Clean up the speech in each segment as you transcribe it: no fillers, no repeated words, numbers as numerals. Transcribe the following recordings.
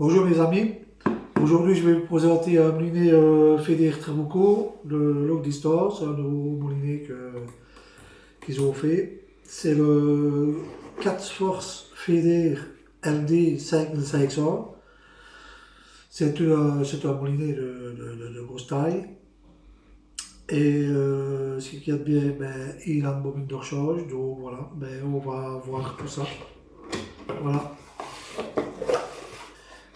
Bonjour mes amis, aujourd'hui je vais vous présenter un moulinet Feder Trabuco de Log Distance, un nouveau moulinet qu'ils ont fait. C'est le 4 Force Feder LD 5500. C'est un moulinet de grosse taille. Et ce qu'il y a de bien, ben, il a une bobine de rechange, donc voilà, ben, on va voir tout ça. Voilà.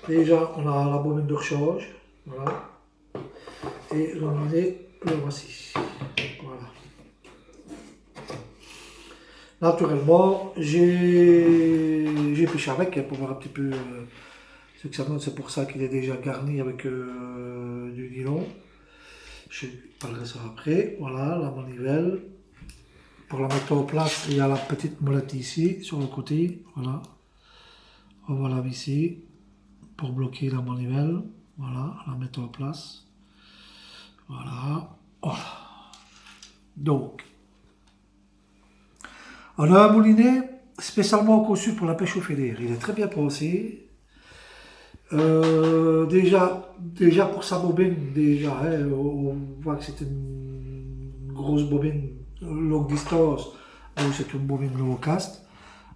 Déjà, on a la bobine de rechange, voilà, et le mulet, le voici, voilà. Naturellement, j'ai pêché avec pour voir un petit peu ce que ça donne. C'est pour ça qu'il est déjà garni avec du nylon. Je parlerai ça après. Voilà, la manivelle. Pour la mettre en place, il y a la petite molette ici, sur le côté, voilà. On va la visser pour bloquer la manivelle. Voilà, la mettre en place. Voilà. Voilà. Donc, on a un moulinet spécialement conçu pour la pêche au fédère. Il est très bien pensé. Déjà pour sa bobine, déjà, hein, on voit que c'est une grosse bobine longue distance. Donc c'est une bobine low cast.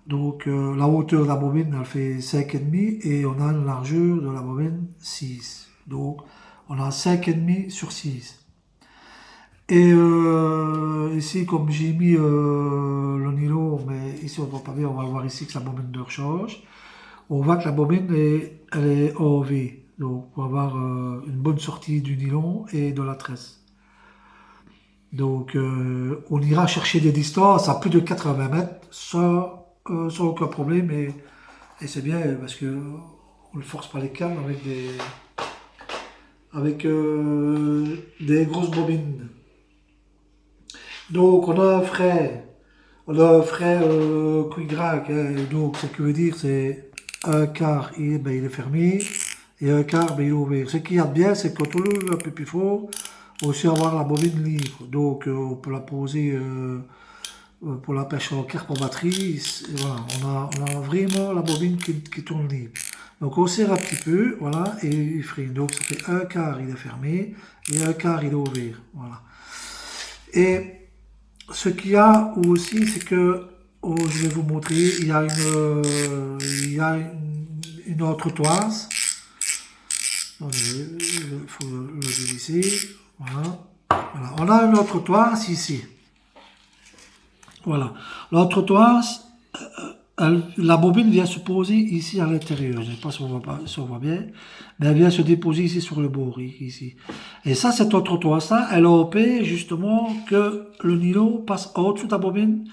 Donc la hauteur de la bobine, elle fait 5,5 et on a une largeur de la bobine 6. Donc on a 5,5 sur 6. Et ici, comme j'ai mis le nylon, mais ici on ne voit pas bien, on va le voir ici que la bobine de rechange. On voit que la bobine elle est OV. Donc on va avoir une bonne sortie du nylon et de la tresse. Donc on ira chercher des distances à plus de 80 mètres sans aucun problème. Et c'est bien parce que on ne force pas les câbles avec des grosses bobines. Donc on a un frein Quick-Drag, hein, donc ce qui veut dire c'est un quart il est fermé et un quart il est ouvert. Ce qu'il y a de bien c'est que quand on l'ouvre un peu plus fort, on sait avoir la bobine libre. Donc on peut la poser pour la pêche en carpe en batterie. Voilà, on a vraiment la bobine qui tourne libre. Donc on serre un petit peu, voilà, et il freine. Donc ça fait un quart il est fermé et un quart il est ouvert. Voilà. Et ce qu'il y a aussi, c'est que, oh, je vais vous montrer, il y a une autre toise. Il faut le dévisser. Voilà. Voilà. On a une autre toise ici. Voilà. L'autre toise, la bobine vient se poser ici à l'intérieur. Je ne sais pas si on voit bien, mais elle vient se déposer ici sur le bord, ici. Et ça, cette autre toile, ça, elle opère justement que le nylon passe au-dessus de la bobine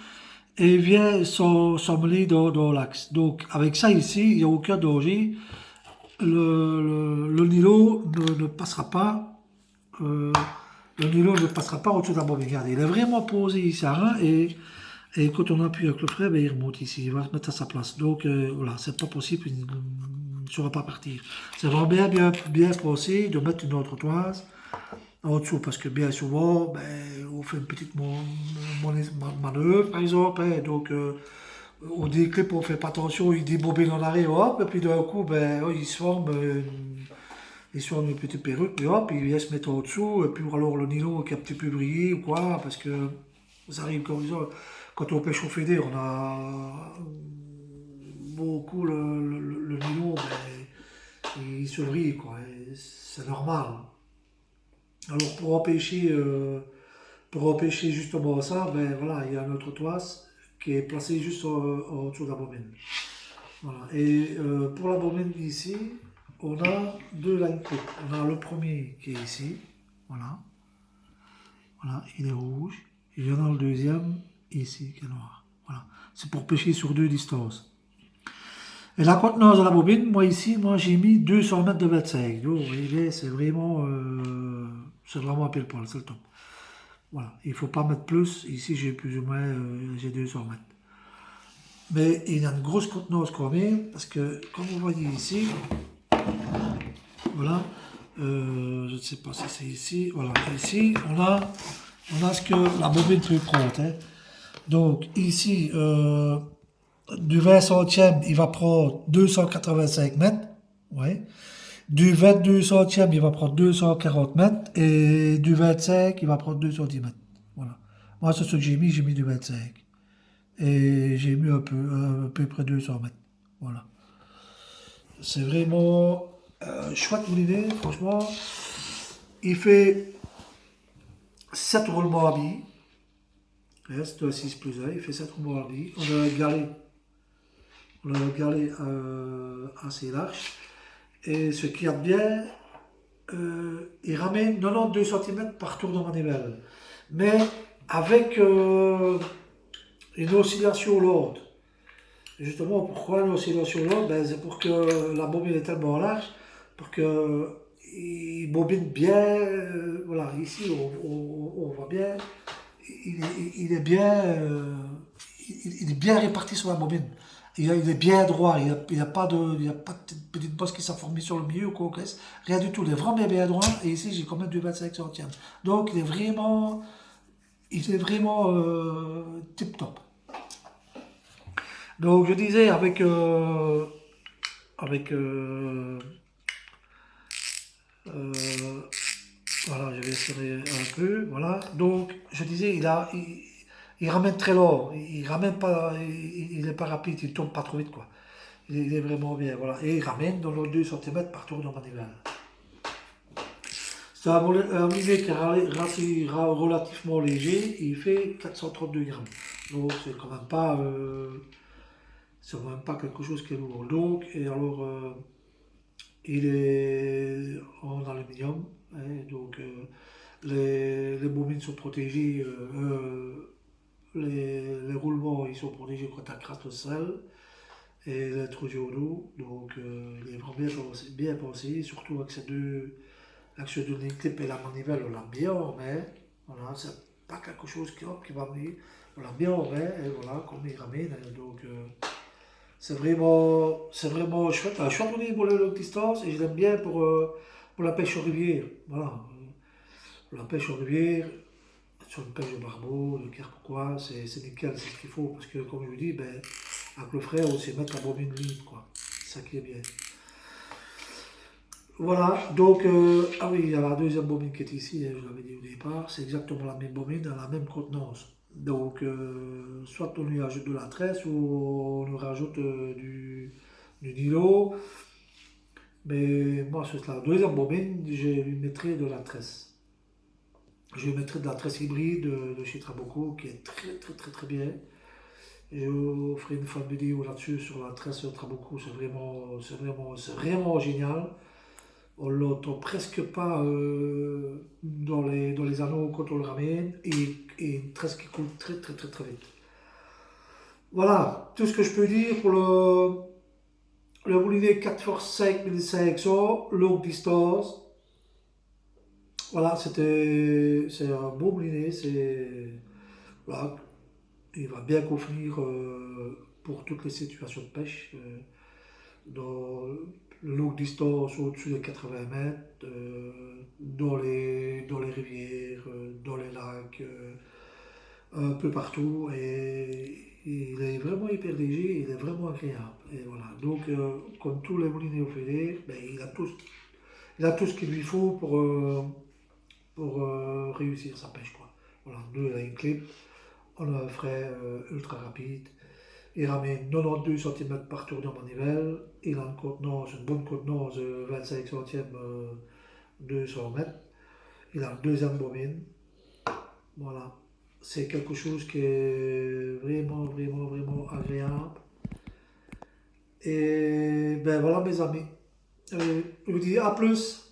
et vient s'emmêler dans l'axe. Donc, avec ça ici, il n'y a aucun danger. Le nylon ne passera pas. Le nylon ne passera pas au-dessus de la bobine. Regardez, il est vraiment posé ici à 1 et quand on appuie avec le frein, ben, il remonte ici, il va se mettre à sa place. Donc voilà, c'est pas possible, il ne saura pas partir. C'est vraiment bien pensé de mettre une autre toise en dessous, parce que bien souvent, ben, on fait une petite manœuvre, par exemple, hein, donc on déclipe, on fait pas attention, il débobine en arrière, hop, et puis d'un coup, ben, il se forme une petite perruque, et hop, il vient se mettre en dessous, et puis alors le nylon qui a un petit peu brillé ou quoi, parce que ça arrive comme ça. Quand on pêche au fédé, on a beaucoup le nylon, ben, il se brille, quoi. C'est normal. Alors pour empêcher justement ça, ben voilà, il y a notre toise qui est placée juste en dessous de la bobine. Voilà. Et pour la bobine ici, on a deux line clips. On a le premier qui est ici, voilà. Voilà, il est rouge. Et il y en a le deuxième ici qui est noir. Voilà. C'est pour pêcher sur deux distances. Et la contenance de la bobine, moi ici, j'ai mis 200 mètres de 25. Donc, vous voyez, c'est vraiment un pile poil, c'est le top. Voilà, il ne faut pas mettre plus. Ici, j'ai plus ou moins j'ai 200 mètres. Mais il y a une grosse contenance quand même, parce que, comme vous voyez ici, voilà, je ne sais pas si c'est ici, voilà, ici, on a ce que la bobine peut prendre. Hein. Donc, ici, du 20 centièmes, il va prendre 285 mètres. Ouais. Du 22 centièmes, il va prendre 240 mètres. Et du 25, il va prendre 2 centimètres. Voilà. Moi, c'est ce que j'ai mis du 25. Et j'ai mis à peu près 200 mètres. Voilà. C'est vraiment chouette moulinet, franchement. Il fait 7 roulements à billes. C'est un 6 plus 1, il fait 7 roulements à billes. On a un galet assez large. Et ce qui a bien, il ramène 92 centimètres par tour de manivelle. Mais avec une oscillation lourde. Justement, pourquoi une oscillation lourde? Ben, c'est pour que la bobine est tellement large, pour que il bobine bien. Voilà, ici on voit bien, il est bien, il est bien réparti sur la bobine. Il est bien droit, il y a pas il y a pas de petite bosse qui s'est formée sur le milieu ou quoi que ce soit. Rien du tout, il est vraiment bien droit. Et ici, j'ai quand même du 25 centièmes. Donc, il est vraiment tip top. Donc, je disais avec euh, voilà, je vais essayer un peu, voilà. Donc, je disais, il ramène très lourd, il ramène pas, il est pas rapide, il tourne pas trop vite, quoi. Il est vraiment bien, voilà. Et il ramène dans les 2 centimètres par tour de manivelle. C'est un mulet qui est relativement léger, et il fait 432 grammes. Donc, c'est quand même pas quelque chose qui est lourd. Donc, et alors, il est en aluminium, hein, donc les bobines sont protégées, les roulements ils sont protégés quand tu crasse le sel et l'intrusion d'eau. Donc il est vraiment bien pensé, surtout avec ces deux lignes clip et la manivelle, on l'a bien en main. Voilà, c'est pas quelque chose qui va venir. On l'a bien en main et voilà, comme il ramène. Donc c'est vraiment chouette. Un chouette outil pour le longue distance et je l'aime bien pour la pêche aux rivières. Voilà. Pour la pêche aux rivières, sur une pêche de barbeau, de pourquoi, c'est nickel, c'est ce qu'il faut. Parce que comme je vous dis, ben, avec le frère, on sait mettre la bobine libre, quoi. C'est ça qui est bien. Voilà, donc, ah oui, il y a la deuxième bobine qui est ici, hein, je l'avais dit au départ, c'est exactement la même bobine, dans la même contenance. Donc, soit on lui ajoute de la tresse ou on lui rajoute du nylon. Mais moi, c'est la deuxième bobine, je lui mettrai de la tresse. Je lui mettrai de la tresse hybride de chez Trabuco qui est très très très très bien. Et je ferai une fois une vidéo là-dessus sur la tresse Trabuco, c'est vraiment génial. On l'entend presque pas dans les anneaux quand on le ramène et une tresse qui coule très très très très vite. Voilà, tout ce que je peux dire pour le moulinet 4x5 1500, longue distance. Voilà, c'est un beau moulinet, voilà, il va bien convenir pour toutes les situations de pêche. Dans le longue distance au-dessus des 80 mètres, dans les rivières, dans les lacs, un peu partout. Et il est vraiment hyper léger, il est vraiment agréable. Et voilà. Donc, comme tous les moulinets au filet, ben, il a tout ce qu'il lui faut pour réussir sa pêche, quoi. Voilà, nous, il a une clip, on a un frais ultra rapide. Il ramène 92 centimètres par tour de manivelle. Il a une bonne contenance de 25 centièmes 200 mètres. Il a une deuxième bobine. Voilà. C'est quelque chose qui est vraiment, vraiment, vraiment agréable. Et ben voilà mes amis. Je vous dis à plus.